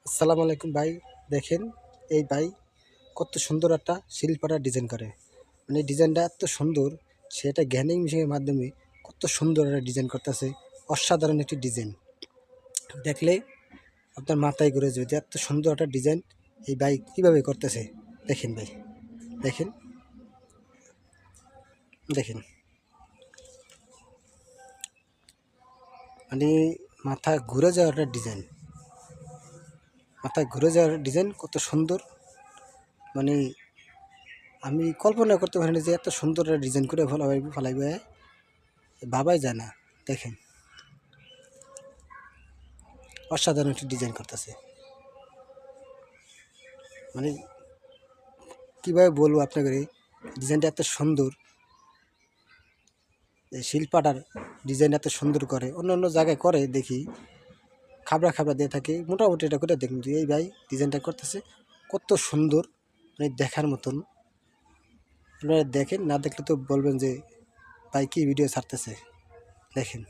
আসসালামু আলাইকুম ভাই। দেখেন এই ভাই কত সুন্দর একটা শিল্পটা ডিজাইন করে। মানে ডিজাইনটা এত সুন্দর, সেটা গ্যানিং মেশিনের মাধ্যমে কত সুন্দর একটা ডিজাইন করতেছে। অসাধারণ একটি ডিজাইন দেখলে আপনার মাথায় ঘুরে যাবে যে এত সুন্দর একটা ডিজাইন এই ভাই কীভাবে করতেছে। দেখেন ভাই, দেখেন দেখেন মানে মাথা ঘুরে যাওয়ার একটা ডিজাইন, মাথায় ঘুরে যাওয়ার ডিজাইন কত সুন্দর। মানে আমি কল্পনা করতে পারিনি যে এত সুন্দর একটা ডিজাইন করে ফেলাইবে, ভাবাই যায় না। দেখেন অসাধারণ একটি ডিজাইন করতেছে। মানে কীভাবে বলবো আপনাকে, ডিজাইনটা এত সুন্দর, এই শিল্পাটার ডিজাইন এত সুন্দর করে। অন্য অন্য জায়গায় করে দেখি খাবড়া খাবড়া দিয়ে থাকে, মোটামুটি এটা করে দেখুন যে এই ভাই ডিজাইনটা করতেছে কত সুন্দর। মানে দেখার মতন। আপনারা দেখেন, না দেখলে তো বলবেন যে ভাই কী ভিডিও ছাড়তেছে। দেখেন।